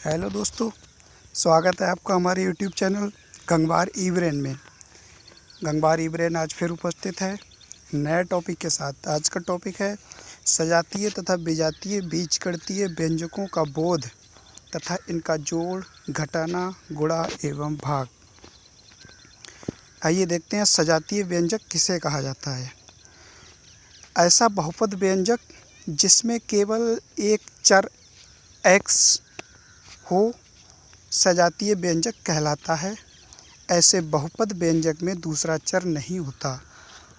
Hello दोस्तों, स्वागत है आपका हमारे यूट्यूब चैनल गंगवार ई ब्रेन में। गंगवार ई ब्रेन आज फिर उपस्थित है नए टॉपिक के साथ। आज का टॉपिक है सजातीय तथा विजातीय बीजगणितीय व्यंजकों का बोध तथा इनका जोड़, घटाना, गुणा एवं भाग। आइए देखते हैं सजातीय व्यंजक किसे कहा जाता है। ऐसा बहुपद व्यंजक जिसमें केवल एक चर x हो सजातीय व्यंजक कहलाता है। ऐसे बहुपद व्यंजक में दूसरा चर नहीं होता।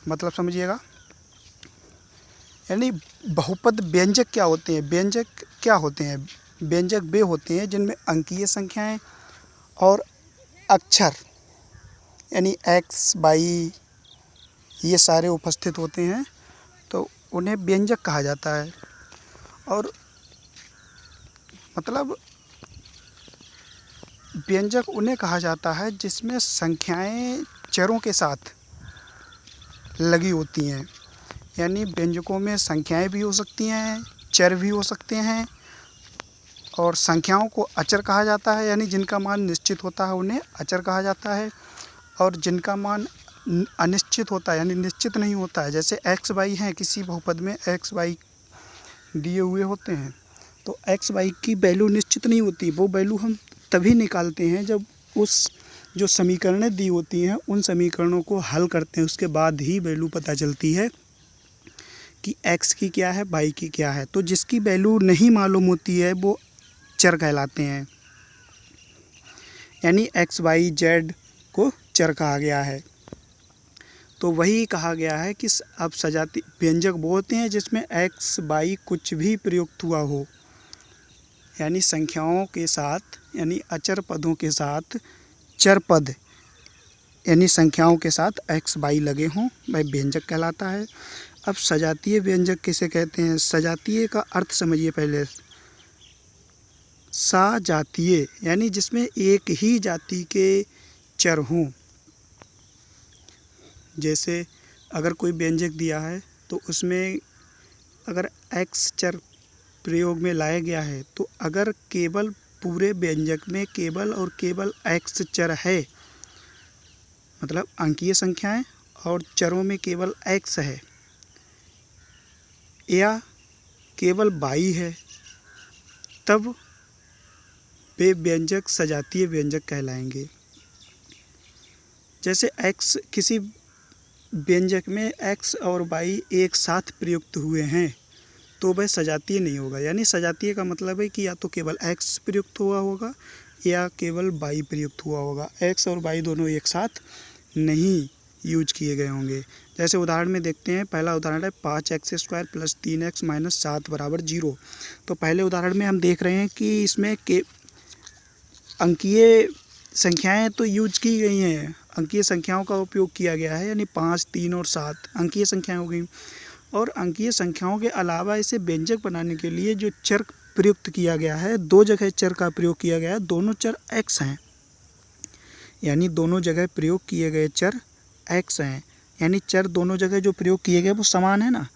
मतलब समझिएगा, यानी बहुपद व्यंजक क्या होते हैं? व्यंजक क्या होते हैं? व्यंजक वे होते हैं जिनमें अंकीय संख्याएं और अक्षर यानी x, y ये सारे उपस्थित होते हैं, तो उन्हें व्यंजक कहा जाता है। और मतलब व्यंजक उन्हें कहा जाता है जिसमें संख्याएं चरों के साथ लगी होती हैं। यानी व्यंजकों में संख्याएं भी हो सकती हैं, चर भी हो सकते हैं। और संख्याओं को अचर कहा जाता है, यानी जिनका मान निश्चित होता है उन्हें अचर कहा जाता है। और जिनका मान अनिश्चित होता है यानी निश्चित नहीं होता है, जैसे x, y हैं, किसी बहुपद में x, y दिए हुए होते हैं, तो x, y की वैल्यू निश्चित नहीं होती। वो वैल्यू हम तभी निकालते हैं जब उस जो समीकरणें दी होती हैं उन समीकरणों को हल करते हैं। उसके बाद ही वैल्यू पता चलती है कि x की क्या है, y की क्या है। तो जिसकी वैल्यू नहीं मालूम होती है वो चर कहलाते हैं। यानी x, y, z को चर कहा गया है। तो वही कहा गया है कि अब सजाती व्यंजक वो होते हैं जिसमें x, y कुछ भी प्रयुक्त हुआ हो, यानी संख्याओं के साथ, यानी अचर पदों के साथ चर पद यानी संख्याओं के साथ x, y लगे हों, वह व्यंजक कहलाता है। अब सजातीय व्यंजक किसे कहते हैं? सजातीय का अर्थ समझिए पहले। सजातीय यानी जिसमें एक ही जाति के चर हों। जैसे अगर कोई व्यंजक दिया है तो उसमें अगर x चर प्रयोग में लाया गया है, तो अगर केवल पूरे व्यंजक में केवल और केवल x चर है, मतलब अंकीय संख्याएं और चरों में केवल x है, या केवल y है, तब वे व्यंजक सजातीय व्यंजक कहलाएंगे। जैसे x, किसी व्यंजक में x और y एक साथ प्रयुक्त हुए हैं तो वह सजातीय नहीं होगा। यानी सजातीय का मतलब है कि या तो केवल x प्रयुक्त हुआ होगा या केवल y प्रयुक्त हुआ होगा। x और y दोनों एक साथ नहीं यूज किए गए होंगे। जैसे उदाहरण में देखते हैं, पहला उदाहरण है 5x² + 3x - 7 = 0। तो पहले उदाहरण में हम देख रहे हैं कि इसमें के अंकीय संख्याएं तो यूज की गई हैं, अंकीय संख्याओं का उपयोग किया गया है, यानी 5, 3 और 7 अंकीय संख्याएं हो गई। और अंकीय संख्याओं के अलावा इसे व्यंजक बनाने के लिए जो चर प्रयुक्त किया गया है, दो जगह चर का प्रयोग किया गया है, दोनों चर x हैं। यानी दोनों जगह प्रयोग किए गए चर x हैं, यानी चर दोनों जगह जो प्रयोग किए गए वो समान है ना।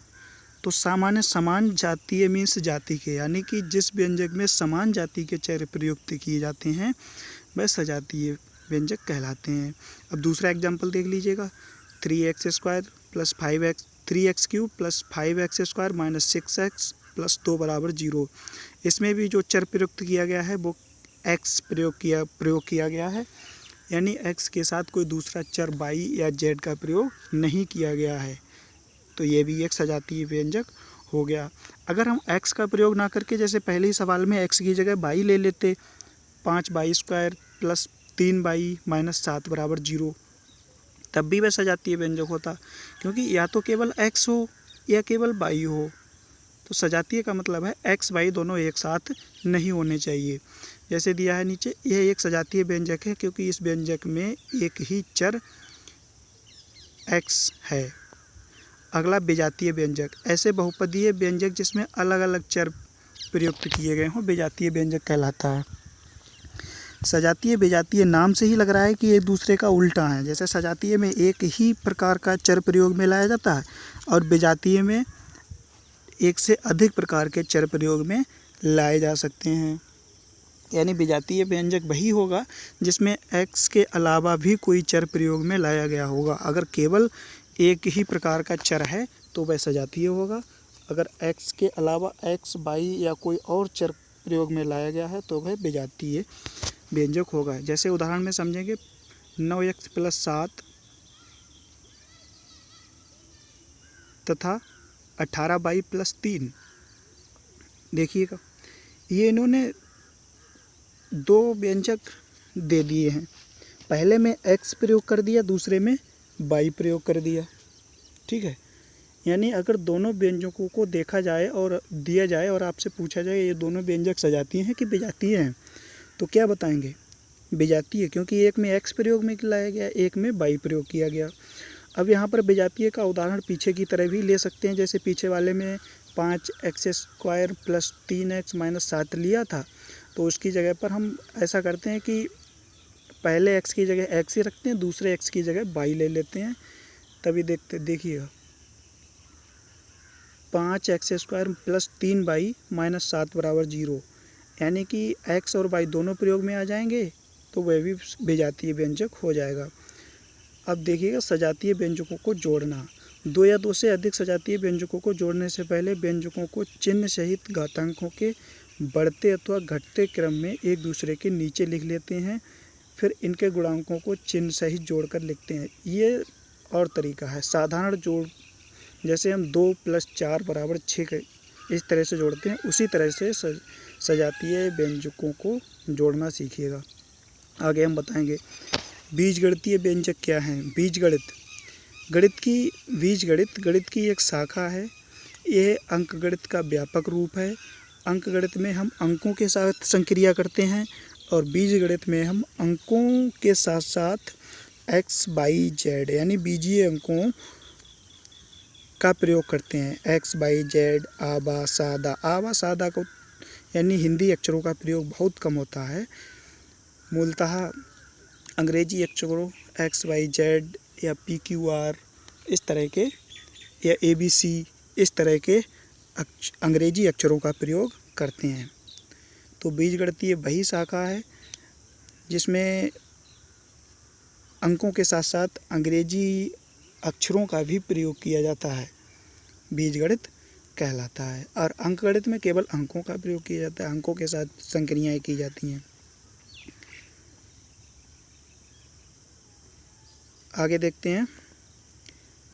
तो सामान्य समान जातीय मीन्स जाति के, यानी कि जिस व्यंजक में समान जाति के चर प्रयुक्त किए जाते हैं वह सजातीय व्यंजक कहलाते हैं। अब दूसरा एग्जाम्पल देख लीजिएगा, 3x² + 5x 3x³ + 5x² - 6x + 2 = 0। इसमें भी जो चर प्रयुक्त किया गया है वो x प्रयोग किया गया है, यानी x के साथ कोई दूसरा चर y या z का प्रयोग नहीं किया गया है। तो ये भी एक सजातीय व्यंजक हो गया। अगर हम x का प्रयोग ना करके जैसे पहले ही सवाल में x की जगह y ले लेते, 5y² + 3y - 7 = 0, तब भी वह सजातीय व्यंजक होता, क्योंकि या तो केवल x हो या केवल y हो। तो सजातीय का मतलब है x, y दोनों एक साथ नहीं होने चाहिए। जैसे दिया है नीचे, यह एक सजातीय व्यंजक है क्योंकि इस व्यंजक में एक ही चर x है। अगला विजातीय व्यंजक, ऐसे बहुपदीय व्यंजक जिसमें अलग अलग चर प्रयुक्त किए गए हों विजातीय व्यंजक कहलाता है। सजातीय विजातीय नाम से ही लग रहा है कि एक दूसरे का उल्टा है। जैसे सजातीय में एक ही प्रकार का चर प्रयोग में लाया जाता है और विजातीय में एक से अधिक प्रकार के चर प्रयोग में लाए जा सकते हैं। यानी विजातीय व्यंजक वही होगा जिसमें x के अलावा भी कोई चर प्रयोग में लाया गया होगा। अगर केवल एक ही प्रकार का चर है तो वह सजातीय होगा। अगर x के अलावा x, y या कोई और चर प्रयोग में लाया गया है तो वह विजातीय व्यंजक होगा। जैसे उदाहरण में समझेंगे 9x + 7 तथा 18y + 3। देखिएगा, ये इन्होंने दो व्यंजक दे दिए हैं। पहले में x प्रयोग कर दिया, दूसरे में y प्रयोग कर दिया। ठीक है, यानी अगर दोनों व्यंजकों को देखा जाए और दिया जाए और आपसे पूछा जाए ये दोनों व्यंजक सजातीय हैं कि विजातीय हैं, तो क्या बताएंगे? विजातीय, क्योंकि एक में x प्रयोग में लाया गया, एक में y प्रयोग किया गया। अब यहाँ पर विजातीय का उदाहरण पीछे की तरह भी ले सकते हैं। जैसे पीछे वाले में 5x² + 3x - 7 लिया था, तो उसकी जगह पर हम ऐसा करते हैं कि पहले x की जगह x ही रखते हैं, दूसरे x की जगह y ले लेते हैं। तभी देखिएगा 5x² + 3y - 7 = 0, यानी कि x और y दोनों प्रयोग में आ जाएंगे तो वह भी विजातीय व्यंजक हो जाएगा। अब देखिएगा सजातीय व्यंजकों को जोड़ना। दो या दो से अधिक सजातीय व्यंजकों को जोड़ने से पहले व्यंजकों को चिन्ह सहित घातांकों के बढ़ते अथवा घटते क्रम में एक दूसरे के नीचे लिख लेते हैं, फिर इनके गुणांकों को चिन्ह सहित जोड़कर लिखते हैं। ये और तरीका है साधारण जोड़, जैसे हम 2 + 4 = 6 इस तरह से जोड़ते हैं, उसी तरह से सजातीय व्यंजकों को जोड़ना सीखिएगा। आगे हम बताएंगे बीजगणितीय व्यंजक क्या हैं। गणित की एक शाखा है। यह अंकगणित का व्यापक रूप है। अंकगणित में हम अंकों के साथ संक्रिया करते हैं और बीजगणित में हम अंकों के साथ साथ x, y, z यानी बीजीय अंकों का प्रयोग करते हैं। x, y, z, आबा, सादा। आबा, सादा को यानी हिंदी अक्षरों का प्रयोग बहुत कम होता है। मूलतः अंग्रेजी अक्षरों x, y, z या p, q, r इस तरह के या ABC इस तरह के अंग्रेजी अक्षरों का प्रयोग करते हैं। तो बीजगणितीय वही शाखा है जिसमें अंकों के साथ साथ अंग्रेजी अक्षरों का भी प्रयोग किया जाता है, बीजगणित कहलाता है। और अंकगणित में केवल अंकों का प्रयोग किया जाता है, अंकों के साथ संक्रियाएँ की जाती हैं। आगे देखते हैं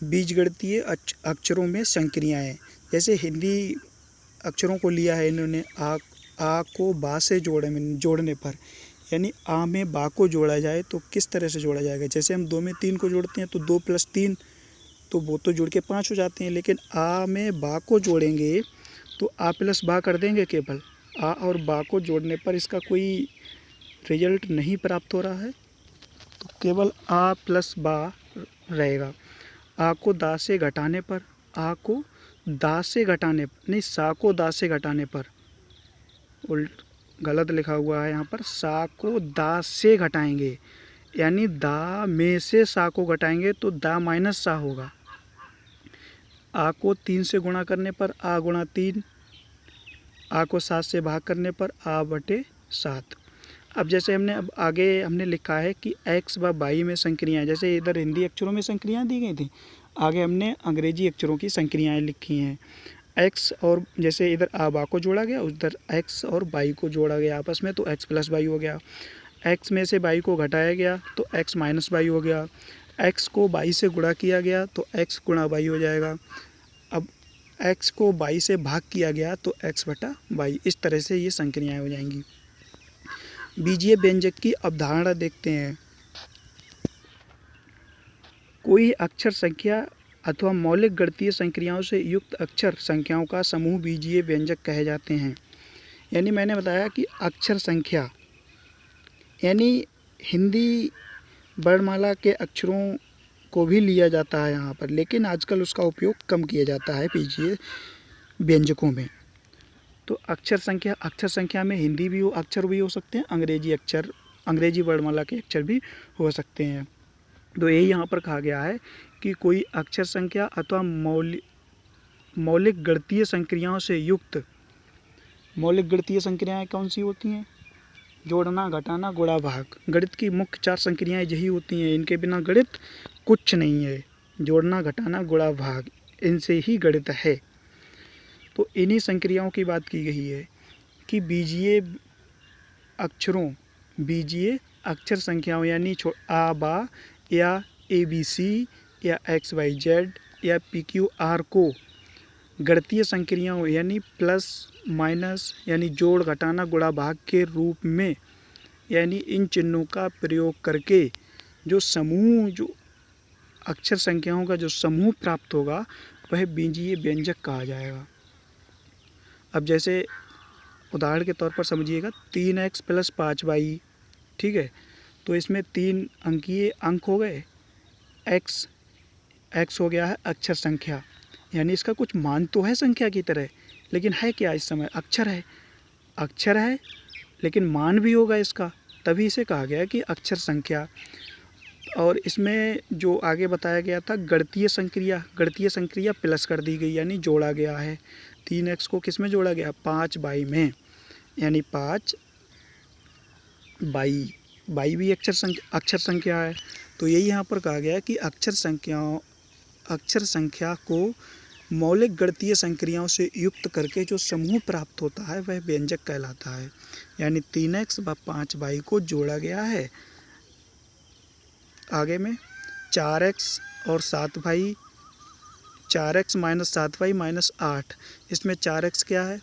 बीजगणितीय अक्षरों में संक्रियाएँ। जैसे हिंदी अक्षरों को लिया है इन्होंने, आ को बा से जोड़ने पर, यानी आ में बा को जोड़ा जाए तो किस तरह से जोड़ा जाएगा। जैसे हम 2 में 3 को जोड़ते हैं तो 2 + 3 तो वो तो जुड़ के 5 हो जाते हैं, लेकिन आ में बा को जोड़ेंगे तो आ + बा कर देंगे। केवल आ और बा को जोड़ने पर इसका कोई रिजल्ट नहीं प्राप्त हो रहा है, तो केवल आ + बा रहेगा। आ को दा से घटाने पर, सा को दा से घटाने पर, गलत लिखा हुआ है यहाँ पर, सा को दा से घटाएंगे, यानी दा में से सा को घटाएंगे तो दा - सा होगा। आ को 3 से गुणा करने पर आ × 3, आ को 7 से भाग करने पर a/7। अब जैसे हमने लिखा है कि x व y में संक्रियाएँ, जैसे इधर हिंदी अक्षरों में संक्रियाएँ दी गई थी, आगे हमने अंग्रेजी अक्षरों की संक्रियाएँ लिखी हैं। x और जैसे इधर आ बा को जोड़ा गया, उधर x और y को जोड़ा गया आपस में, तो x + y हो गया। x में से y को घटाया गया तो x - y हो गया। x को y से गुणा किया गया तो x × y हो जाएगा। अब x को y से भाग किया गया तो x/y। इस तरह से ये संक्रियाएँ हो जाएंगी। बीजीय व्यंजक की अवधारणा देखते हैं। कोई अक्षर संख्या अथवा मौलिक गणितीय संक्रियाओं से युक्त अक्षर संख्याओं का समूह बीजीय व्यंजक कहे जाते हैं। यानी मैंने बताया कि अक्षर संख्या यानी हिंदी वर्णमाला के अक्षरों को भी लिया जाता है यहाँ पर, लेकिन आजकल उसका उपयोग कम किया जाता है बीजीय व्यंजकों में। तो अक्षर संख्या में हिंदी भी अक्षर भी हो सकते हैं, अंग्रेजी वर्णमाला के अक्षर भी हो सकते हैं। तो यही यहाँ पर कहा गया है कि कोई अक्षर संख्या अथवा मौलिक गणितीय संक्रियाओं से युक्त। मौलिक गणितीय संक्रियाएँ कौन सी होती हैं? जोड़ना, घटाना, गुणा, भाग। गणित की मुख्य 4 संक्रियाएँ यही होती हैं, इनके बिना गणित कुछ नहीं है। जोड़ना, घटाना, गुणा, भाग, इनसे ही गणित है। तो इन्हीं संक्रियाओं की बात की गई है कि बीजीय अक्षर संख्याओं यानी आ बा या ABC या XYZ या PQR को गणितीय संक्रियाओं यानी प्लस माइनस यानी जोड़, घटाना, गुणा, भाग के रूप में यानी इन चिन्हों का प्रयोग करके जो अक्षर संख्याओं का जो समूह प्राप्त होगा वह बीजीय व्यंजक कहा जाएगा। अब जैसे उदाहरण के तौर पर समझिएगा 3x + 5y, ठीक है। तो इसमें 3 अंकीय अंक हो गए, x हो गया है अक्षर संख्या, यानी इसका कुछ मान तो है संख्या की तरह, लेकिन है क्या इस समय? अक्षर है लेकिन मान भी होगा इसका, तभी इसे कहा गया कि अक्षर संख्या। और इसमें जो आगे बताया गया था गणितीय संक्रिया प्लस कर दी गई यानी जोड़ा गया है। 3x को किस में जोड़ा गया? 5y में, यानी 5y भी अक्षर संख्या है। तो यही यहाँ पर कहा गया कि अक्षर संख्या को मौलिक गणितीय संक्रियाओं से युक्त करके जो समूह प्राप्त होता है वह व्यंजक कहलाता है। यानी 3x व 5y को जोड़ा गया है। आगे में 4x और 7y, 4x - 7y - 8, इसमें 4x क्या है?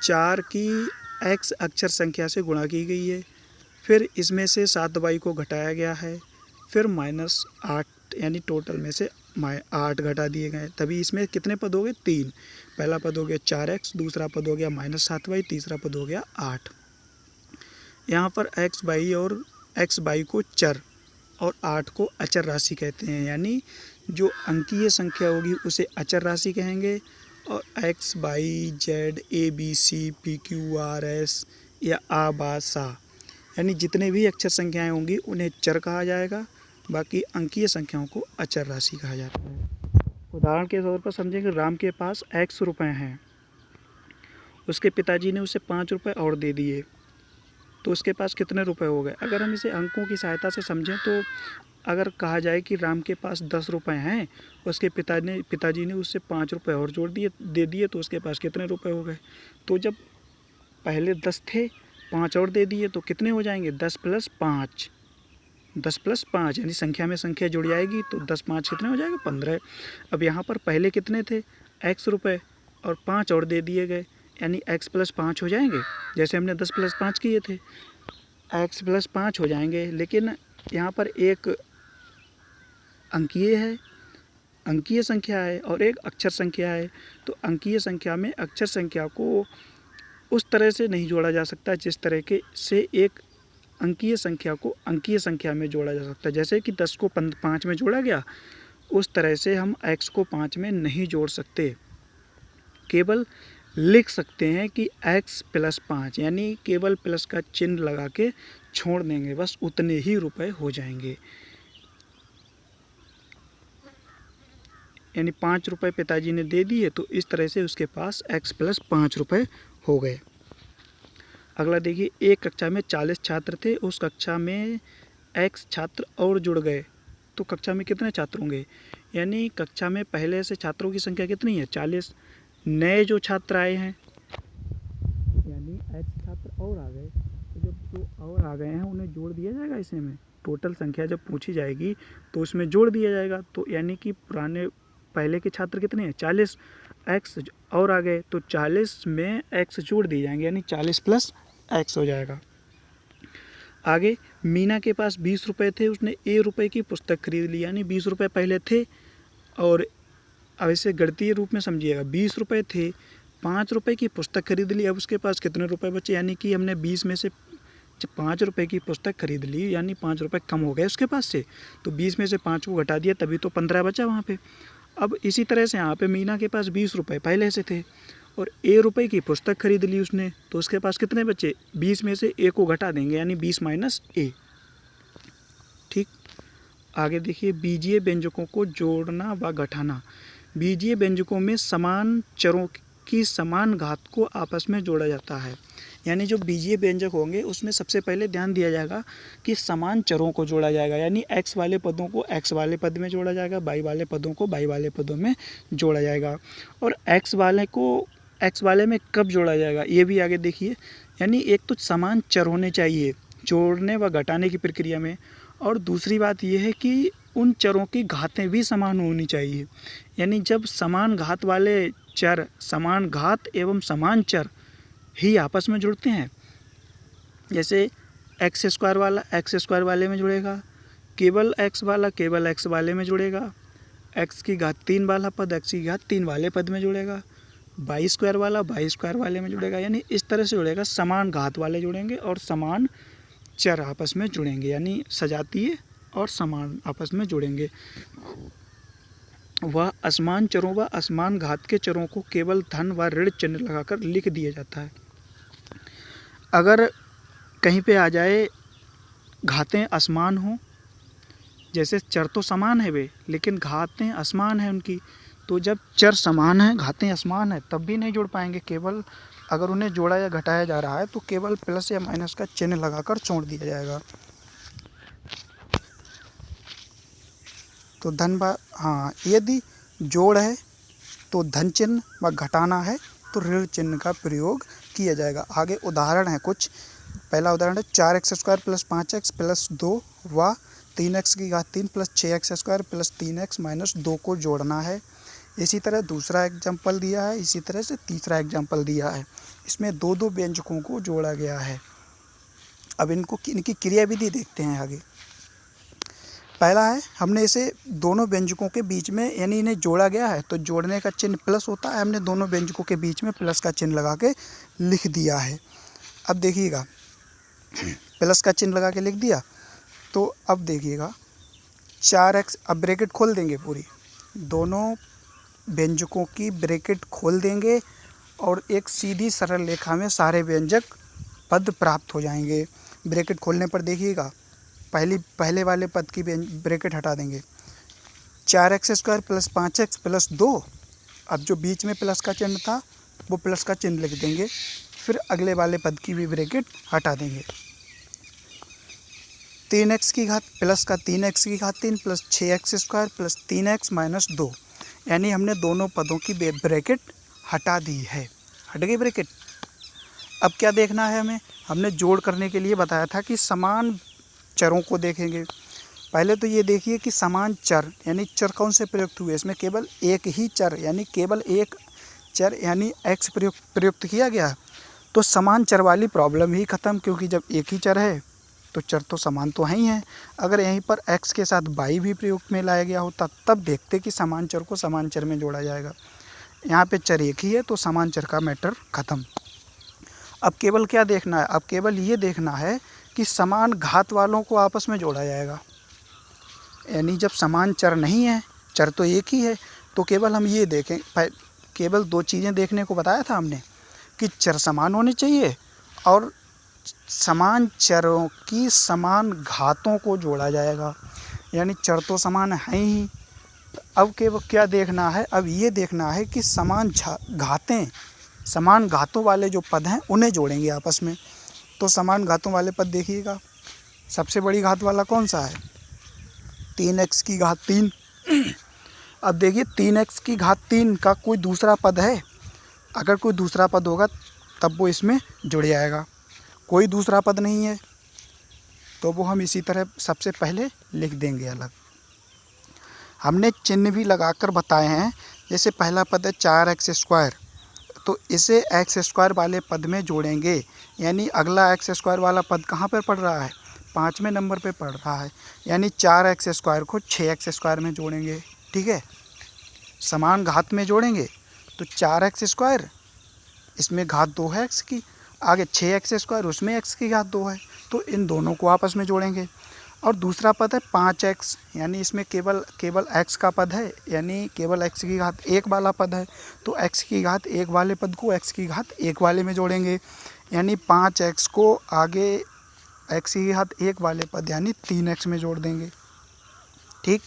4 की x अक्षर संख्या से गुणा की गई है, फिर इसमें से 7y को घटाया गया है, फिर -8 यानी टोटल में से 8 घटा दिए गए, तभी इसमें कितने पद हो गए? 3। पहला पद हो गया 4x, दूसरा पद हो गया -7y, तीसरा पद हो गया 8। यहाँ पर xy को चर और 8 को अचर राशि कहते हैं, यानी जो अंकीय संख्या होगी उसे अचर राशि कहेंगे और XYZ ABC PQRS या आ बा सा यानी जितने भी अक्षर संख्याएं होंगी उन्हें चर कहा जाएगा, बाकी अंकीय संख्याओं को अचर राशि कहा जाता है। उदाहरण के तौर पर समझेंगे, राम के पास x रुपये हैं, उसके पिताजी ने उसे 5 रुपये और दे दिए, तो उसके पास कितने रुपए हो गए? अगर हम इसे अंकों की सहायता से समझें तो अगर कहा जाए कि राम के पास 10 रुपये हैं, उसके पिताजी ने उससे 5 रुपये और दे दिए, तो उसके पास कितने रुपए हो गए? तो जब पहले 10 थे, 5 और दे दिए, तो कितने हो जाएंगे? 10 + 5 यानी संख्या में संख्या जुड़ जाएगी, तो 10 + 5 कितने हो जाएगा? 15। अब यहाँ पर पहले कितने थे? x रुपये और 5 और दे दिए गए, यानी x + 5 हो जाएंगे, जैसे हमने 10 + 5 किए थे, x + 5 हो जाएंगे। लेकिन यहाँ पर एक अंकीय संख्या है और एक अक्षर संख्या है, तो अंकीय संख्या में अक्षर संख्या को उस तरह से नहीं जोड़ा जा सकता जिस तरह के से एक अंकीय संख्या को अंकीय संख्या में जोड़ा जा सकता है। जैसे कि 10 को 5 में जोड़ा गया, उस तरह से हम x को 5 में नहीं जोड़ सकते, केवल लिख सकते हैं कि x + 5 यानी केवल प्लस का चिन्ह लगा के छोड़ देंगे, बस उतने ही रुपए हो जाएंगे। यानी 5 रुपये पिताजी ने दे दिए, तो इस तरह से उसके पास x + 5 रुपये हो गए। अगला देखिए, एक कक्षा में 40 छात्र थे, उस कक्षा में x छात्र और जुड़ गए, तो कक्षा में कितने छात्र होंगे? यानी कक्षा में पहले से छात्रों की संख्या कितनी है? 40। नए जो छात्र आए हैं यानी x छात्र और आ गए, तो जब जो और आ गए हैं उन्हें जोड़ दिया जाएगा। इसे में टोटल संख्या जब पूछी जाएगी तो उसमें जोड़ दिया जाएगा, तो यानी कि पहले के छात्र कितने हैं? 40, x और आ गए तो 40 में x जोड़ दिए जाएंगे, यानी 40 + x हो जाएगा। आगे, मीना के पास 20 रुपये थे, उसने ₹1 की पुस्तक खरीद ली, यानी 20 रुपये पहले थे, और अब इसे गणितीय रूप में समझिएगा, 20 रुपये थे, 5 रुपये की पुस्तक खरीद ली, अब उसके पास कितने रुपए बचे? यानी कि हमने 20 में से 5 रुपये की पुस्तक खरीद ली, यानी 5 रुपये कम हो गए उसके पास से, तो 20 में से 5 को घटा दिया, तभी तो 15 बचा वहाँ पे। अब इसी तरह से यहाँ पे मीना के पास 20 रुपये पहले से थे और ₹1 की पुस्तक खरीद ली उसने, तो उसके पास कितने बचे? 20 में से a को घटा देंगे, यानी 20 - a। ठीक। आगे देखिए, बीजीय व्यंजकों को जोड़ना व घटाना। बीजीय व्यंजकों में समान चरों की समान घात को आपस में जोड़ा जाता है, यानी जो बीजीय व्यंजक होंगे उसमें सबसे पहले ध्यान दिया जाएगा कि समान चरों को जोड़ा जाएगा, यानी x वाले पदों को x वाले पद में जोड़ा जाएगा, y वाले पदों को y वाले पदों में जोड़ा जाएगा। और x वाले को x वाले में कब जोड़ा जाएगा ये भी आगे देखिए। यानी एक तो समान चर होने चाहिए जोड़ने व घटाने की प्रक्रिया में, और दूसरी बात यह है कि उन चरों की घातें भी समान होनी चाहिए। यानी जब समान घात वाले चर, समान घात एवं समान चर ही आपस में जुड़ते हैं, जैसे एक्स स्क्वायर वाला एक्स स्क्वायर वाले में जुड़ेगा, केवल एक्स वाला केवल एक्स वाले में जुड़ेगा, एक्स की घात 3 वाला पद एक्स की घात 3 वाले पद में जुड़ेगा, वाई स्क्वायर वाला वाई स्क्वायर वाले में जुड़ेगा। यानी इस तरह से जुड़ेगा, समान घात वाले जुड़ेंगे और समान चर आपस में जुड़ेंगे, यानी सजातीय और समान आपस में जुड़ेंगे। वह असमान चरों व असमान घात के चरों को केवल धन व ऋण चिन्ह लगाकर लिख दिया जाता है। अगर कहीं पे आ जाए घातें असमान हों, जैसे चर तो समान है वे लेकिन घातें असमान हैं उनकी, तो जब चर समान हैं घातें असमान हैं तब भी नहीं जुड़ पाएंगे। केवल अगर उन्हें जोड़ा या घटाया जा रहा है तो केवल प्लस या माइनस का चिन्ह लगाकर छोड़ दिया जाएगा। तो हाँ, यदि जोड़ है तो धन चिन्ह व घटाना है तो ऋण चिन्ह का प्रयोग किया जाएगा। आगे उदाहरण है कुछ। पहला उदाहरण है 4x square plus 5x plus 2 व 3x की घात 3 plus 6x square plus 3x minus 2 को जोड़ना है। इसी तरह दूसरा एग्जाम्पल दिया है, इसी तरह से तीसरा एग्जाम्पल दिया है। इसमें दो दो व्यंजकों को जोड़ा गया है। अब इनकी क्रियाविधि देखते हैं आगे। पहला है, हमने इसे दोनों व्यंजकों के बीच में यानी इन्हें जोड़ा गया है तो जोड़ने का चिन्ह प्लस होता है, हमने दोनों व्यंजकों के बीच में प्लस का चिन्ह लगा के लिख दिया है। अब देखिएगा, प्लस का चिन्ह लगा के लिख दिया तो अब देखिएगा 4x, अब ब्रैकेट खोल देंगे, पूरी दोनों व्यंजकों की ब्रैकेट खोल देंगे और एक सीधी सरल रेखा में सारे व्यंजक पद प्राप्त हो जाएंगे। ब्रैकेट खोलने पर देखिएगा पहले वाले पद की ब्रैकेट हटा देंगे, 4x square plus 5x plus 2, अब जो बीच में प्लस का चिन्ह था वो प्लस का चिन्ह लिख देंगे, फिर अगले वाले पद की भी ब्रैकेट हटा देंगे। 3x की घात प्लस का 3x की घात 3 plus 6x square plus 3x minus 2, यानी हमने दोनों पदों की ब्रैकेट हटा दी है। हट गई ब्रैकेट। अब क्या देखना है हमें, हमने जोड़ करने के लिए बताया था कि समान चरों को देखेंगे। पहले तो ये देखिए कि समान चर यानी चर कौन से प्रयुक्त हुए, इसमें केवल एक ही चर यानी केवल एक चर यानी x प्रयुक्त किया गया, तो समान चर वाली प्रॉब्लम ही ख़त्म, क्योंकि जब एक ही चर है तो चर तो समान तो है ही हैं। अगर यहीं पर x के साथ y भी प्रयोग में लाया गया होता तब देखते कि समान चर को समान चर में जोड़ा जाएगा। यहाँ पे चर एक ही है तो समान चर का मैटर ख़त्म। अब केवल क्या देखना है, अब केवल ये देखना है कि समान घात वालों को आपस में जोड़ा जाएगा। यानी जब समान चर नहीं है, चर तो एक ही है, तो केवल हम ये देखें, केवल दो चीज़ें देखने को बताया था हमने कि चर समान होने चाहिए और समान चरों की समान घातों को जोड़ा जाएगा। यानी चर तो समान है ही। अब केवल क्या देखना है, अब ये देखना है कि समान घातों वाले जो पद हैं उन्हें जोड़ेंगे आपस में। तो समान घातों वाले पद देखिएगा, सबसे बड़ी घात वाला कौन सा है, 3x की घात 3। अब देखिए 3x की घात 3 का कोई दूसरा पद है, अगर कोई दूसरा पद होगा तब वो इसमें जुड़ जाएगा। कोई दूसरा पद नहीं है तो वो हम इसी तरह सबसे पहले लिख देंगे अलग। हमने चिन्ह भी लगाकर बताए हैं, जैसे पहला पद है 4x स्क्वायर, तो इसे x स्क्वायर वाले पद में जोड़ेंगे। यानी अगला x स्क्वायर वाला पद कहाँ पर पड़ रहा है, 5वें नंबर पे पड़ रहा है। यानी 4x स्क्वायर को 6x स्क्वायर में जोड़ेंगे। ठीक है, समान घात में जोड़ेंगे तो 4x स्क्वायर, इसमें घात 2 है x की, आगे 6x स्क्वायर, उसमें x की घात 2 है, तो इन दोनों को आपस में जोड़ेंगे। और दूसरा पद है 5x, यानी इसमें केवल x का पद है, यानी केवल x की घात 1 वाला पद है, तो x की घात 1 वाले पद को x की घात 1 वाले में जोड़ेंगे। यानी 5x को आगे x की घात 1 वाले पद यानी 3x में जोड़ देंगे। ठीक,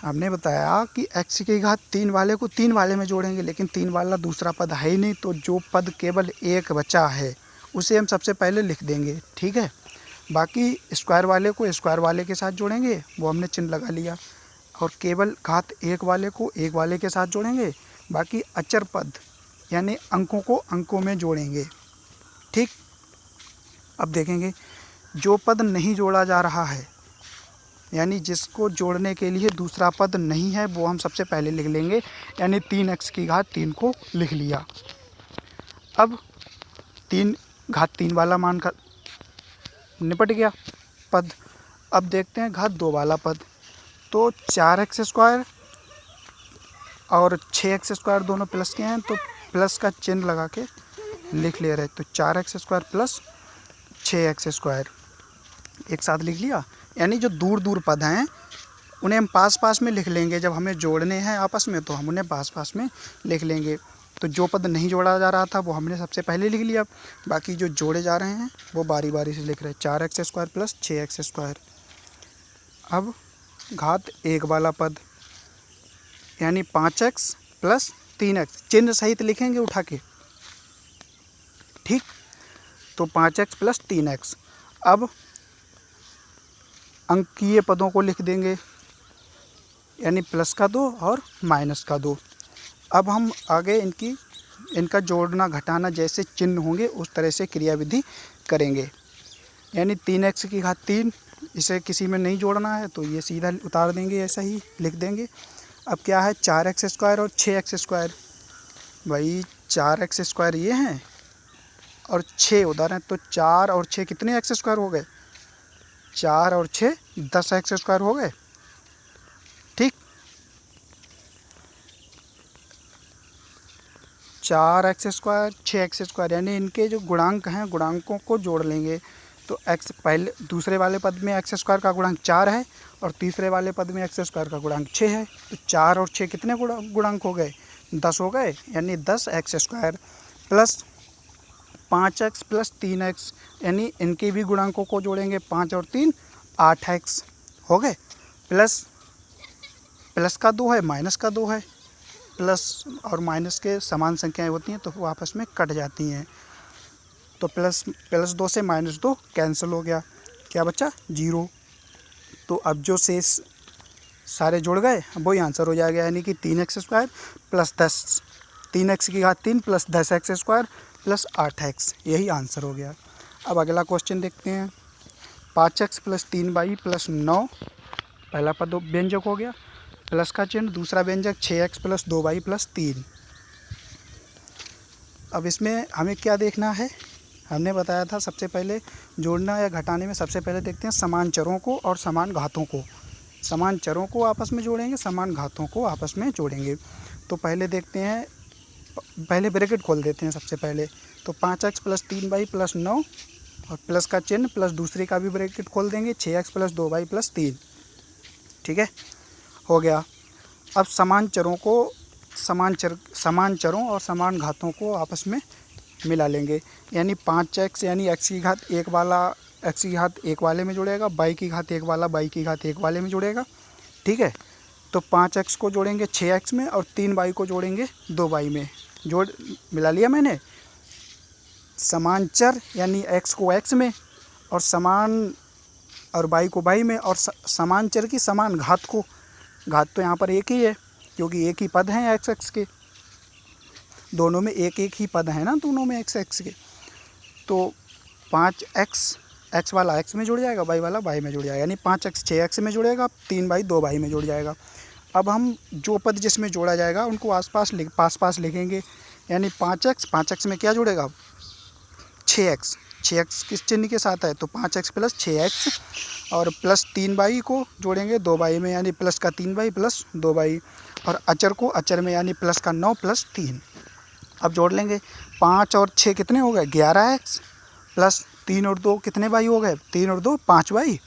हमने बताया कि x की घात 3 वाले को 3 वाले में जोड़ेंगे, लेकिन 3 वाला दूसरा पद है ही नहीं, तो जो पद केवल एक बचा है उसे हम सबसे पहले लिख देंगे, ठीक है। बाकी स्क्वायर वाले को स्क्वायर वाले के साथ जोड़ेंगे, वो हमने चिन्ह लगा लिया, और केवल घात 1 वाले को 1 वाले के साथ जोड़ेंगे। बाकी अचर पद यानी अंकों को अंकों में जोड़ेंगे, ठीक। अब देखेंगे जो पद नहीं जोड़ा जा रहा है, यानी जिसको जोड़ने के लिए दूसरा पद नहीं है, वो हम सबसे पहले लिख लेंगे, यानी 3x की घात 3 को लिख लिया। अब 3 घात 3 वाला मान का निपट गया पद। अब देखते हैं घात 2 वाला पद, तो 4x स्क्वायर और 6x स्क्वायर दोनों प्लस के हैं, तो प्लस का चिन्ह लगा के लिख ले रहे, तो 4x square plus 6x square एक साथ लिख लिया। यानी जो दूर दूर पद हैं उन्हें हम पास पास में लिख लेंगे, जब हमें जोड़ने हैं आपस में तो हम उन्हें पास पास में लिख लेंगे। तो जो पद नहीं जोड़ा जा रहा था वो हमने सबसे पहले लिख लिया, बाकी जो जोड़े जा रहे हैं वो बारी बारी से लिख रहे हैं। 4x square plus 6x square. अब घात 1 वाला पद यानी 5x प्लस 3x, चिन्ह सहित लिखेंगे उठा के, ठीक। तो 5x प्लस 3x। अब अंकीय पदों को लिख देंगे, यानी प्लस का 2 और माइनस का 2। अब हम आगे इनका जोड़ना घटाना जैसे चिन्ह होंगे उस तरह से क्रियाविधि करेंगे। यानी 3x की घात 3, इसे किसी में नहीं जोड़ना है तो ये सीधा उतार देंगे, ऐसा ही लिख देंगे। अब क्या है 4x स्क्वायर और 6x स्क्वायर, भाई 4x स्क्वायर ये हैं और 6 उधर हैं, तो 4 और 6 कितने x स्क्वायर हो गए, 4 और 6 10x स्क्वायर हो गए, ठीक। 4x स्क्वायर 6x स्क्वायर, यानी इनके जो गुणांक हैं गुणांकों को जोड़ लेंगे। तो x पहले दूसरे वाले पद में x स्क्वायर का गुणांक 4 है और तीसरे वाले पद में x स्क्वायर का गुणांक 6 है, तो 4 और 6 कितने गुणांक हो गए, 10 हो गए, यानी 10x square plus 5x plus 3x, यानी इनके भी गुणांकों को जोड़ेंगे, 5 और 3 8x हो गए, प्लस का 2 है माइनस का 2 है, प्लस और माइनस के समान संख्याएं होती हैं तो वो आपस में कट जाती हैं, तो प्लस 2 से -2 कैंसिल हो गया, क्या बचा 0। तो अब जो शेष सारे जुड़ गए वही आंसर हो जाएगा, यानी कि 3x स्क्वायर प्लस 10, 3x की घात 3 plus 10x square plus 8x, यही आंसर हो गया। अब अगला क्वेश्चन देखते हैं। 5x प्लस 3y प्लस 9, पहला पद व्यंजक हो गया, प्लस का चिन्ह, दूसरा व्यंजक 6x प्लस 2y प्लस 3। अब इसमें हमें क्या देखना है, हमने बताया था सबसे पहले जोड़ना या घटाने में सबसे पहले देखते हैं समान चरों को और समान घातों को। समान चरों को आपस में जोड़ेंगे, समान घातों को आपस में जोड़ेंगे। तो पहले देखते हैं, पहले ब्रैकेट खोल देते हैं सबसे पहले, तो 5x प्लस 3y प्लस 9 और प्लस का चिन्ह प्लस दूसरे का भी ब्रैकेट खोल देंगे, 6x प्लस 2y प्लस 3, ठीक है, हो गया। अब समान चरों और समान घातों को आपस में मिला लेंगे, यानी 5x यानी x की घात 1 वाला x की घात 1 वाले में जुड़ेगा, y की घात 1 वाला y की घात 1 वाले में जुड़ेगा, ठीक है। तो 5x को जोड़ेंगे 6x में और 3y को जोड़ेंगे 2y में, जोड़ मिला लिया मैंने। समान चर यानी x को x में और y को y में, और समान चर की समान घात को, घात तो यहाँ पर एक ही है क्योंकि एक ही पद हैं x के, दोनों में एक ही पद है ना, दोनों में x के। तो 5x x वाला x में जुड़ जाएगा, y वाला y में जुड़ जाएगा, यानी 5x 6x में जुड़ेगा, 3y 2y में जुड़ जाएगा। अब हम जो पद जिसमें जोड़ा जाएगा उनको पास पास लिखेंगे, यानी 5x में क्या जुड़ेगा 6x, 6x किस चिन्ह के साथ है, तो 5x प्लस 6x, और प्लस 3y को जोड़ेंगे 2y में, यानी प्लस का 3y प्लस 2y, और अचर को अचर में, यानी प्लस का 9 प्लस 3। अब जोड़ लेंगे, 5 और 6 कितने हो गए 11x, प्लस 3 और 2 कितने y हो गए, 3 और 2 5y,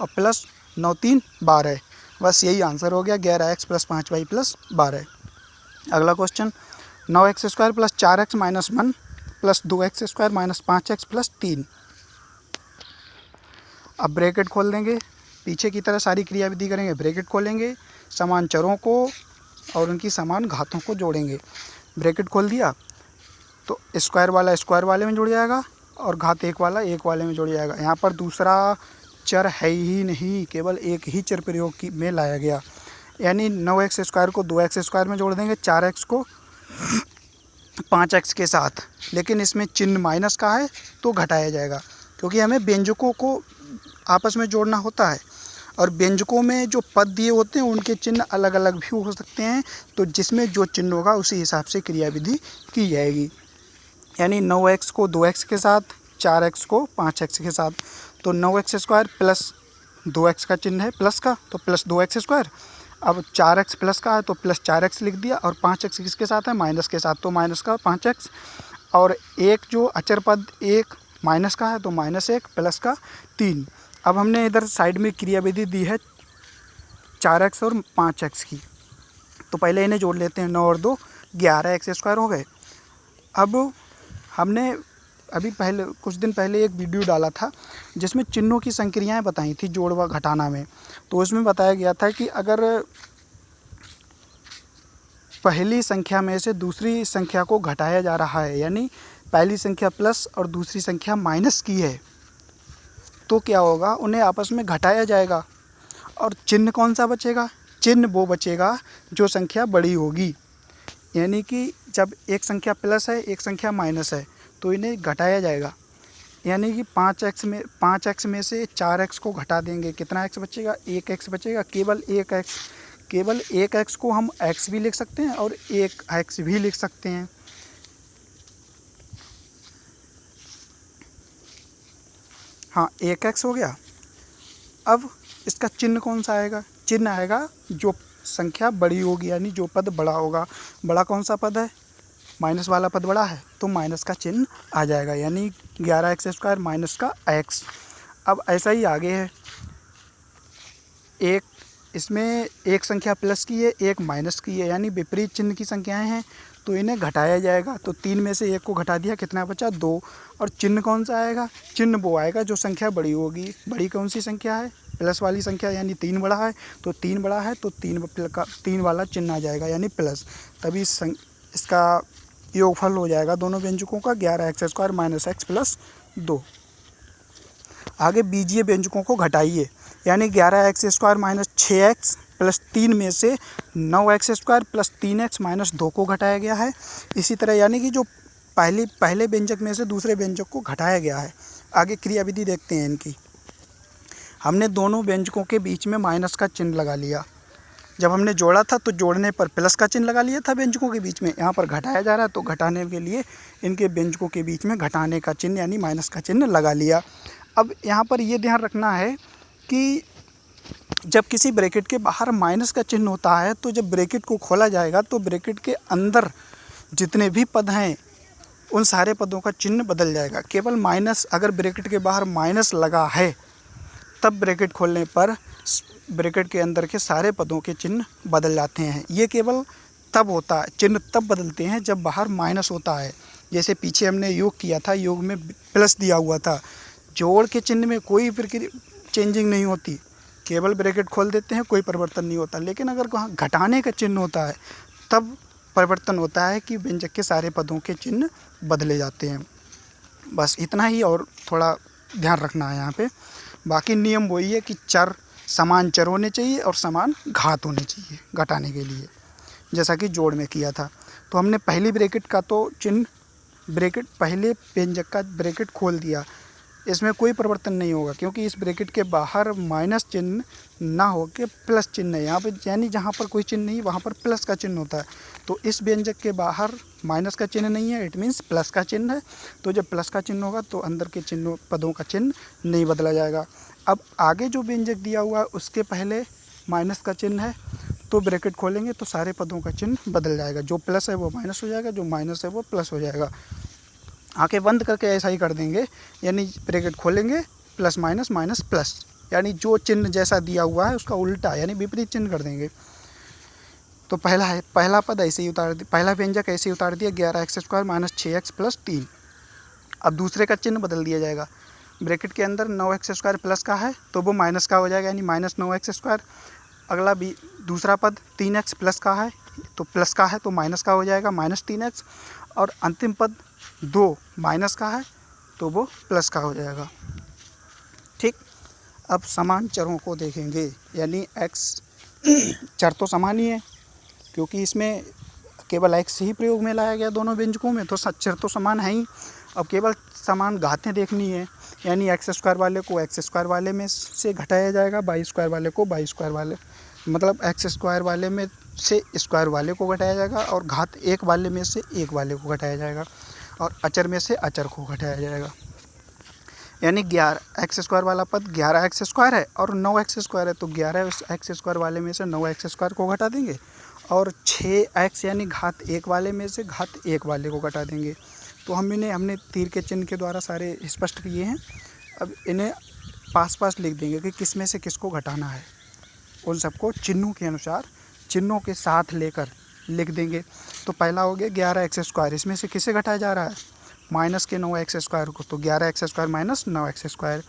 और प्लस 9 3 12। बस यही आंसर हो गया, 11x प्लस 5y प्लस 12। अगला question, 9x square plus 4x minus 1 plus 2x square minus 5x plus 3। अब ब्रैकेट खोल देंगे, पीछे की तरह सारी क्रियाविधि करेंगे, ब्रैकेट खोलेंगे, समान चरों को और उनकी समान घातों को जोड़ेंगे। ब्रैकेट खोल दिया तो स्क्वायर वाला स्क्वायर वाले में जुड़ जाएगा और घात एक वाला एक वाले में जुड़ जाएगा। यहाँ पर दूसरा चर है ही नहीं, केवल एक ही चर प्रयोग में लाया गया, यानी 9x स्क्वायर को 2x स्क्वायर में जोड़ देंगे, 4x को 5x के साथ। लेकिन इसमें चिन्ह माइनस का है तो घटाया जाएगा, क्योंकि हमें व्यंजकों को आपस में जोड़ना होता है और व्यंजकों में जो पद दिए होते हैं उनके चिन्ह अलग अलग भी हो सकते हैं। तो जिसमें जो चिन्ह होगा उसी हिसाब से क्रियाविधि की जाएगी। यानी 9x को 2x के साथ, 4x को 5x के साथ। तो 9x स्क्वायर प्लस 2x का चिन्ह है प्लस का, तो प्लस 2x स्क्वायर। अब 4x प्लस का है तो प्लस 4x लिख दिया, और 5x किसके साथ है, माइनस के साथ, तो माइनस का 5x। और एक जो अचर पद एक माइनस का है तो -1 प्लस का 3। अब हमने इधर साइड में क्रियाविधि दी है 4x और 5x की, तो पहले इन्हें जोड़ लेते हैं। 9 और 2 11x स्क्वायर हो गए। अब हमने अभी पहले कुछ दिन पहले एक वीडियो डाला था जिसमें चिन्हों की संक्रियाएं बताई थी जोड़ व घटाना में। तो उसमें बताया गया था कि अगर पहली संख्या में से दूसरी संख्या को घटाया जा रहा है, यानी पहली संख्या प्लस और दूसरी संख्या माइनस की है, तो क्या होगा, उन्हें आपस में घटाया जाएगा। और चिन्ह कौन सा बचेगा, चिन्ह वो बचेगा जो संख्या बड़ी होगी। यानी कि जब एक संख्या प्लस है एक संख्या माइनस है तो इन्हें घटाया जाएगा। यानी कि 5x में से 4x को घटा देंगे, कितना x बचेगा, 1x बचेगा, केवल 1x। केवल 1x को हम x भी लिख सकते हैं और 1x भी लिख सकते हैं। हाँ, 1x हो गया। अब इसका चिन्ह कौन सा आएगा, चिन्ह आएगा जो संख्या बड़ी होगी, यानी जो पद बड़ा होगा। बड़ा कौन सा पद है, माइनस वाला पद बड़ा है तो माइनस का चिन्ह आ जाएगा, यानी 11x स्क्वायर माइनस का x। अब ऐसा ही आगे है, एक इसमें एक संख्या प्लस की है एक माइनस की है, यानी विपरीत चिन्ह की संख्याएं हैं तो इन्हें घटाया जाएगा। तो 3 में से 1 को घटा दिया, कितना बचा, 2। और चिन्ह कौन सा आएगा, चिन्ह वो आएगा जो संख्या बड़ी होगी। बड़ी कौन सी संख्या है, प्लस वाली संख्या, यानी 3 बड़ा है तो 3 बड़ा है तो 3 वाला चिन्ह आ जाएगा, यानी प्लस। तभी इसका योगफल हो जाएगा दोनों व्यंजकों का 11x square minus x plus 2। आगे बीजीय व्यंजकों को घटाइए, यानी 11x square minus 6x plus 3 में से 9x square plus 3x minus 2 को घटाया गया है। इसी तरह यानी कि जो पहले व्यंजक में से दूसरे व्यंजक को घटाया गया है। आगे क्रियाविधि देखते हैं इनकी। हमने दोनों व्यंजकों के बीच में माइनस का चिन्ह लगा लिया। जब हमने जोड़ा था तो जोड़ने पर प्लस का चिन्ह लगा लिया था व्यंजकों के बीच में। यहाँ पर घटाया जा रहा है तो घटाने के लिए इनके व्यंजकों के बीच में घटाने का चिन्ह यानी माइनस का चिन्ह लगा लिया। अब यहाँ पर ये ध्यान रखना है कि जब किसी ब्रैकेट के बाहर माइनस का चिन्ह होता है तो जब ब्रैकेट को खोला जाएगा तो ब्रैकेट के अंदर जितने भी पद हैं उन सारे पदों का चिन्ह बदल जाएगा। केवल माइनस, अगर ब्रैकेट के बाहर माइनस लगा है तब ब्रैकेट खोलने पर ब्रैकेट के अंदर के सारे पदों के चिन्ह बदल जाते हैं। ये केवल तब होता है, चिन्ह तब बदलते हैं जब बाहर माइनस होता है। जैसे पीछे हमने योग किया था, योग में प्लस दिया हुआ था। जोड़ के चिन्ह में कोई चेंजिंग नहीं होती, केवल ब्रैकेट खोल देते हैं, कोई परिवर्तन नहीं होता। लेकिन अगर वहाँ घटाने का चिन्ह होता है तब परिवर्तन होता है कि व्यंजक के सारे पदों के चिन्ह बदले जाते हैं। बस इतना ही, और थोड़ा ध्यान रखना है यहाँ पे। बाकी नियम वही है कि चर समान चर होने चाहिए और समान घात होने चाहिए घटाने के लिए, जैसा कि जोड़ में किया था। तो हमने पहली ब्रैकेट का तो चिन्ह, ब्रैकेट पहले व्यंजक का ब्रैकेट खोल दिया, इसमें कोई परिवर्तन नहीं होगा क्योंकि इस ब्रैकेट के बाहर माइनस चिन्ह ना हो के प्लस चिन्ह है यहाँ पे, यानी जहाँ पर कोई चिन्ह नहीं वहाँ पर प्लस का चिन्ह होता है। तो इस व्यंजक के बाहर माइनस का चिन्ह नहीं है, इट मीन्स प्लस का चिन्ह है। तो जब प्लस का चिन्ह होगा तो अंदर के चिन्हों पदों का चिन्ह नहीं बदला जाएगा। अब आगे जो व्यंजक दिया हुआ है उसके पहले माइनस का चिन्ह है तो ब्रैकेट खोलेंगे तो सारे पदों का चिन्ह बदल जाएगा। जो प्लस है वो माइनस हो जाएगा, जो माइनस है वो प्लस हो जाएगा। आंखें बंद करके ऐसा ही कर देंगे, यानी ब्रैकेट खोलेंगे प्लस माइनस माइनस प्लस, यानी जो चिन्ह जैसा दिया हुआ है उसका उल्टा यानी विपरीत चिन्ह कर देंगे। तो पहला पद ऐसे ही उतार दिया, पहला व्यंजक ऐसे ही उतार दिया 11x square minus 6x plus 3। अब दूसरे का चिन्ह बदल दिया जाएगा। ब्रैकेट के अंदर 9x स्क्वायर प्लस का है तो वो माइनस का हो जाएगा, यानी माइनस 9x स्क्वायर। अगला भी दूसरा पद 3x प्लस का है तो प्लस का है तो माइनस का हो जाएगा -3x, और अंतिम पद 2 माइनस का है तो वो प्लस का हो जाएगा। ठीक, अब समान चरों को देखेंगे, यानी x चर तो समान ही है क्योंकि इसमें केवल x ही प्रयोग में लाया गया दोनों व्यंजकों में, तो चर तो समान है ही। अब केवल समान घातें देखनी है, यानी एक्स स्क्वायर वाले को एक्स स्क्वायर वाले में से घटाया जाएगा, वाई स्क्वायर वाले को वाई स्क्वायर वाले, मतलब एक्स स्क्वायर वाले में से स्क्वायर वाले को घटाया जाएगा, और घात एक वाले में से एक वाले को घटाया जाएगा, और अचर में से अचर को घटाया जाएगा। यानी 11 एक्स स्क्वायर वाला पद 11 एक्स स्क्वायर है और 9 एक्स स्क्वायर है, तो 11 एक्स स्क्वायर वाले में से 9 एक्स स्क्वायर को घटा देंगे, और 6x यानी घात एक वाले में से घात एक वाले को घटा देंगे। तो हमने तीर के चिन्ह के द्वारा सारे स्पष्ट किए हैं। अब इन्हें पास पास लिख देंगे कि किस में से किसको घटाना है, उन सबको चिन्हों के अनुसार चिन्हों के साथ लेकर लिख देंगे। तो पहला हो गया 11 एक्स स्क्वायर, इसमें से किसे घटाया जा रहा है, माइनस के 9 एक्स स्क्वायर को, तो 11 x square minus 9 x square.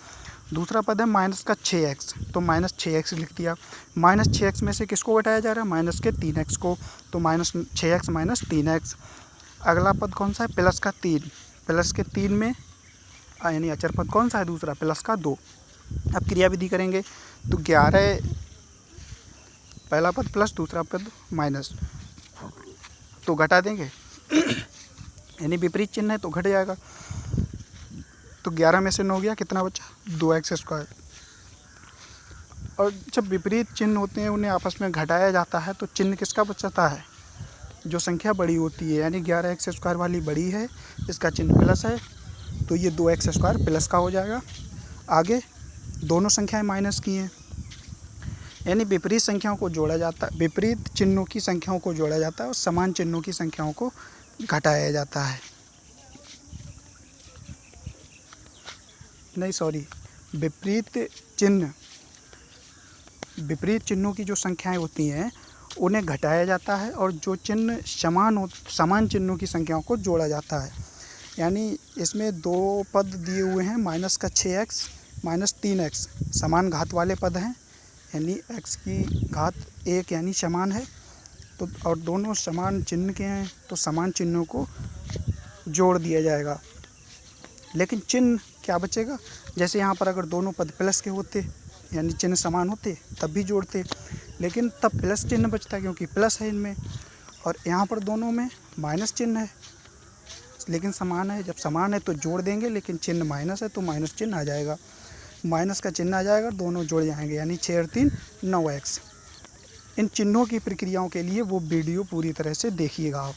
दूसरा पद है माइनस का 6x, तो माइनस 6x लिख दिया। माइनस 6x में से किसको घटाया जा रहा है, माइनस के 3x को, तो माइनस 6x माइनस 3x। अगला पद कौन सा है, प्लस का 3, प्लस के 3 में यानी अचर पद कौन सा है, दूसरा प्लस का 2। अब क्रियाविधि करेंगे तो 11 पहला पद प्लस दूसरा पद माइनस, तो घटा देंगे यानी विपरीत चिन्ह है तो घट जाएगा। तो 11 में से 9 गया, कितना बचा, 2x स्क्वायर। और जब विपरीत चिन्ह होते हैं उन्हें आपस में घटाया जाता है तो चिन्ह किसका बचता है, जो संख्या बड़ी होती है, यानी 11 एक्स स्क्वायर वाली बड़ी है, इसका चिन्ह प्लस है, तो ये 2x स्क्वायर प्लस का हो जाएगा। आगे दोनों संख्याएं माइनस की हैं, यानी विपरीत संख्याओं को जोड़ा जाता है, विपरीत चिन्हों की संख्याओं को जोड़ा जाता है और समान चिन्हों की संख्याओं को घटाया जाता है। नहीं सॉरी, विपरीत चिन्हों की जो संख्याएं होती हैं उन्हें घटाया जाता है, और जो चिन्ह समान चिन्हों की संख्याओं को जोड़ा जाता है। यानी इसमें दो पद दिए हुए हैं, माइनस का 6x माइनस 3x समान घात वाले पद हैं, यानी x की घात 1 यानी समान है, तो और दोनों समान चिन्ह के हैं तो समान चिन्हों को जोड़ दिया जाएगा। लेकिन चिन्ह क्या बचेगा, जैसे यहाँ पर अगर दोनों पद प्लस के होते यानी चिन्ह समान होते तब भी जोड़ते, लेकिन तब प्लस चिन्ह बचता क्योंकि प्लस है इनमें, और यहाँ पर दोनों में माइनस चिन्ह है लेकिन समान है। जब समान है तो जोड़ देंगे, लेकिन चिन्ह माइनस है तो माइनस चिन्ह आ जाएगा, माइनस का चिन्ह आ जाएगा, दोनों जुड़ जाएंगे, यानी 6 और 3 9x। इन चिन्हों की प्रक्रियाओं के लिए वो वीडियो पूरी तरह से देखिएगा आप।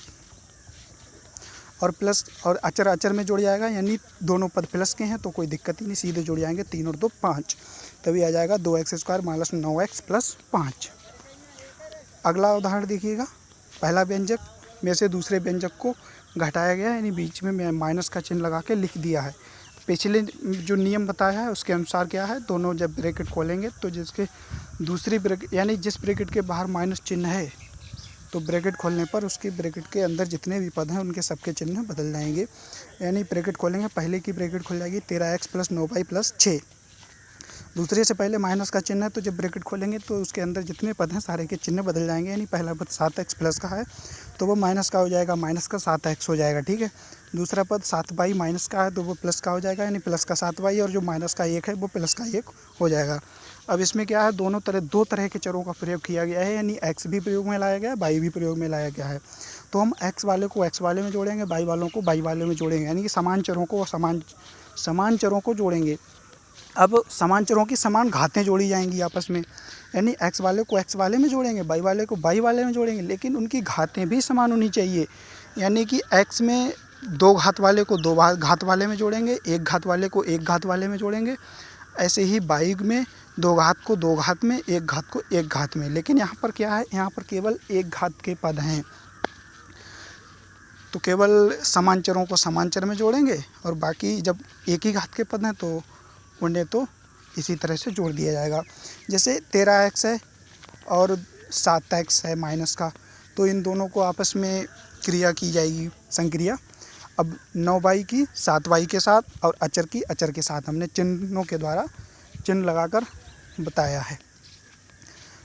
और प्लस और अचर में जुड़ जाएगा, यानी दोनों पद प्लस के हैं तो कोई दिक्कत ही नहीं, सीधे जुड़ जाएंगे, 3 और 2 5, तभी आ जाएगा 2x square minus 9x plus 5। अगला उदाहरण देखिएगा, पहला व्यंजक में से दूसरे व्यंजक को घटाया गया, यानी बीच में मैं माइनस का चिन्ह लगा के लिख दिया है। पिछले जो नियम बताया है उसके अनुसार क्या है, दोनों जब ब्रैकेट खोलेंगे तो जिसके दूसरी ब्रैकेट यानी जिस ब्रैकेट के बाहर माइनस चिन्ह है तो ब्रैकेट खोलने पर उसकी ब्रैकेट के अंदर जितने भी पद हैं उनके सबके चिन्ह बदल जाएंगे। यानी ब्रैकेट खोलेंगे, पहले की ब्रैकेट खुल जाएगी 13x प्लस 9y प्लस 6, दूसरे से पहले माइनस का चिन्ह है तो जब ब्रैकेट खोलेंगे तो उसके अंदर जितने पद हैं सारे के चिन्ह बदल जाएंगे। यानी पहला पद 7x प्लस का है तो वो माइनस का हो जाएगा, माइनस का 7x हो जाएगा, ठीक है। दूसरा पद 7y माइनस का है तो वो प्लस का हो जाएगा, यानी प्लस का 7y, और जो माइनस का 1 है वो प्लस का 1 हो जाएगा। अब इसमें क्या है, दो तरह के चरों का प्रयोग किया गया है, यानी x भी प्रयोग में लाया गया है, y भी प्रयोग में लाया गया है। तो हम x वाले को x वाले में जोड़ेंगे, y वालों को y वाले में जोड़ेंगे, यानी कि समान चरों को समान चरों को जोड़ेंगे। अब समान चरों की समान घातें जोड़ी जाएंगी आपस में, यानी x वाले को x वाले में जोड़ेंगे, y वाले को y वाले में जोड़ेंगे, लेकिन उनकी घातें भी समान होनी चाहिए। यानी कि x में 2 घात वाले को 2 घात वाले में जोड़ेंगे, 1 घात वाले को 1 घात वाले में जोड़ेंगे, ऐसे ही y में 2 घात को 2 घात में, 1 घात को 1 घात में। लेकिन यहाँ पर क्या है, यहाँ पर केवल 1 घात के पद हैं, तो केवल समान चरों को समान चर में जोड़ेंगे, और बाकी जब 1 ही घात के पद हैं तो उन्हें तो इसी तरह से जोड़ दिया जाएगा। जैसे 13x है और 7x है माइनस का, तो इन दोनों को आपस में क्रिया की जाएगी, संक्रिया। अब 9y की 7y के साथ और अचर की अचर के साथ हमने चिन्हों के द्वारा चिन्ह लगाकर बताया है।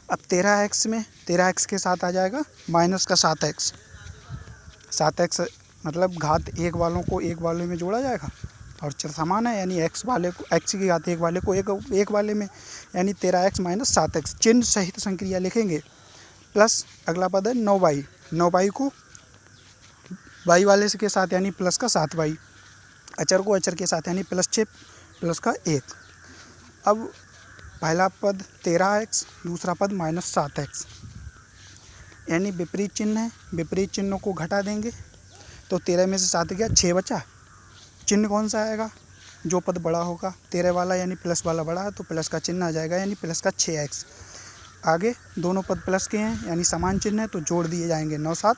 अब 13x में 13x के साथ आ जाएगा माइनस का 7x। 7x मतलब घात एक वालों को एक वाले में जोड़ा जाएगा और चर समान है, यानी x वाले को x की घात एक वाले को एक वाले में, यानी 13x माइनस 7x चिन्ह सहित संक्रिया लिखेंगे। प्लस अगला पद है 9y। 9y को y वाले के साथ यानी प्लस का 7y, अचर को अचर के साथ यानी प्लस 6 प्लस का 1। अब पहला पद 13x, दूसरा पद माइनस 7x, यानी विपरीत चिन्ह है, विपरीत चिन्हों को घटा देंगे तो 13 में से 7 गया 6 बचा। चिन्ह कौन सा आएगा, जो पद बड़ा होगा 13 वाला यानी प्लस वाला बड़ा है तो प्लस का चिन्ह आ जाएगा, यानी प्लस का 6x। आगे दोनों पद प्लस के हैं यानी समान चिन्ह है तो जोड़ दिए जाएंगे। 9 7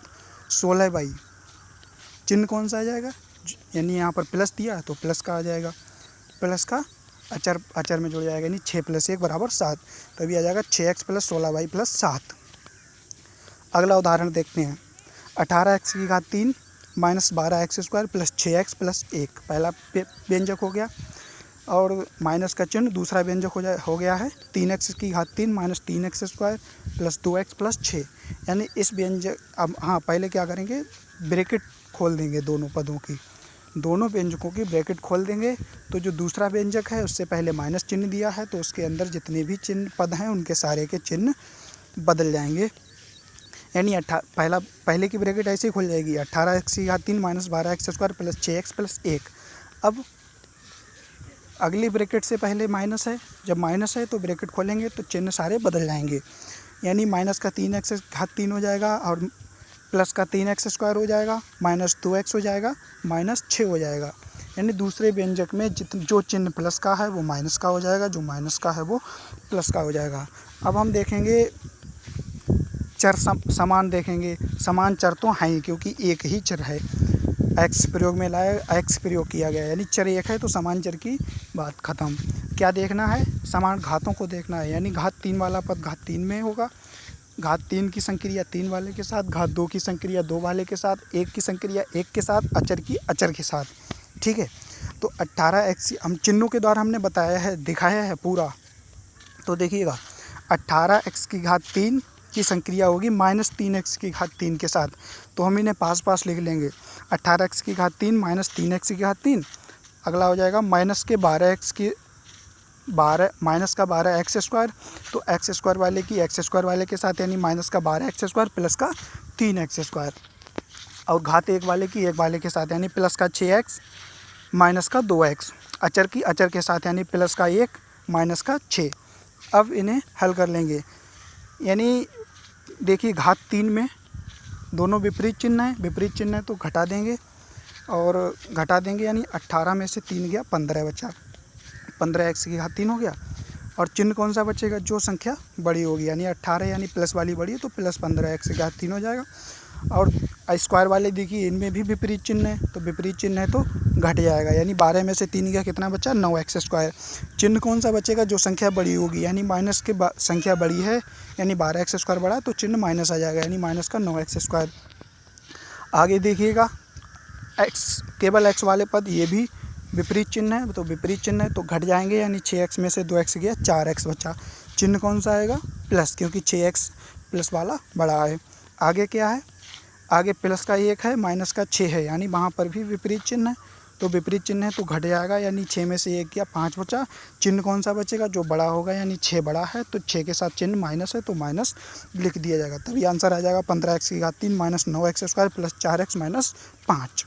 16y। चिन्ह कौन सा आ जाएगा, यानी यहाँ पर प्लस दिया है तो प्लस का आ जाएगा, प्लस का अचर में जुड़ जाएगा, यानी 6 + 1 = 7, तभी आ जाएगा 6x + 16y + 7। अगला उदाहरण देखते हैं। 18x की घात 3 माइनस 12x² + 6x + 1 पहला व्यंजक हो गया, और माइनस का चिन्ह दूसरा व्यंजक हो गया है 3x की घात 3 माइनस 3x² + 2x + 6, यानी इस व्यंजक। अब हाँ, पहले क्या करेंगे, ब्रैकेट खोल देंगे दोनों पदों की, दोनों व्यंजकों की ब्रैकेट खोल देंगे। तो जो दूसरा व्यंजक है उससे पहले माइनस चिन्ह दिया है तो उसके अंदर जितने भी चिन्ह पद हैं उनके सारे के चिन्ह बदल जाएंगे, यानी पहले की ब्रैकेट ऐसे ही खुल जाएगी 18x की घात 3 माइनस 12x² + 6x + 1। अब अगली ब्रैकेट से पहले माइनस है, जब माइनस है तो ब्रैकेट खोलेंगे तो चिन्ह सारे बदल जाएंगे, यानी माइनस का 3x घात 3 हो जाएगा और प्लस का 3x² हो जाएगा, माइनस 2x हो जाएगा, माइनस 6 हो जाएगा, यानी दूसरे व्यंजक में जो चिन्ह प्लस का है वो माइनस का हो जाएगा, जो माइनस का है वो प्लस का हो जाएगा। अब हम देखेंगे चर समान देखेंगे, समान चर तो हैं ही क्योंकि एक ही चर है, x प्रयोग में लाया, x प्रयोग किया गया, यानी चर एक है तो समान चर की बात ख़त्म। क्या देखना है, समान घातों को देखना है, यानी घात 3 वाला पद घात 3 में होगा, घात 3 की संक्रिया 3 वाले के साथ, घात 2 की संक्रिया 2 वाले के साथ, 1 की संक्रिया 1 के साथ, अचर की अचर के साथ। ठीक है, तो 18x हम चिन्हों के द्वारा हमने बताया है, दिखाया है पूरा। तो देखिएगा 18x की घात 3 की संक्रिया होगी माइनस 3x की घात 3 के साथ, तो हम इन्हें पास पास लिख लेंगे। 18x की घात 3 माइनस 3x की घात 3, अगला हो जाएगा माइनस का 12x², तो x² वाले की x² वाले के साथ यानी माइनस का 12x² प्लस का 3x², और घात 1 वाले की 1 वाले के साथ यानी प्लस का 6x माइनस का 2x, अचर की अचर के साथ यानी प्लस का 1 माइनस का 6। अब इन्हें हल कर लेंगे, यानी देखिए घात 3 में दोनों विपरीत चिन्ह है, विपरीत चिन्ह है तो घटा देंगे और घटा देंगे, यानी 18 में से 3 गया 15 बचा, 15x की घात 3 हो गया, और चिन्ह कौन सा बचेगा, जो संख्या बड़ी होगी, यानी 18 यानी प्लस वाली बड़ी है तो प्लस 15x की घात 3 हो जाएगा। और स्क्वायर वाले देखिए इनमें भी विपरीत चिन्ह है तो विपरीत चिन्ह है तो घट जाएगा, यानी 12 में से 3 गया कितना बचा, 9x²। चिन्ह कौन सा बचेगा, जो संख्या बड़ी होगी, यानी माइनस के संख्या बड़ी है यानी 12x² बड़ा तो चिन्ह माइनस आ जाएगा, यानी माइनस का 9x²। आगे देखिएगा केवल x वाले पद ये भी विपरीत चिन्ह है, तो विपरीत चिन्ह है तो घट जाएंगे, यानी 6x में से 2x गया 4x बचा, चिन्ह कौन सा आएगा, प्लस, क्योंकि 6x प्लस वाला बड़ा है। आगे क्या है, आगे प्लस का 1 है माइनस का 6 है, यानी वहाँ पर भी विपरीत चिन्ह है तो विपरीत चिन्ह है तो घट जाएगा, यानी 6 में से 1 गया 5 बचा, चिन्ह कौन सा बचेगा, जो बड़ा होगा, यानी 6 बड़ा है तो 6 के साथ चिन्ह माइनस है तो माइनस लिख दिया जाएगा, तभी आंसर आ जाएगा 15x की घात 3 minus 9x² plus 4x minus 5।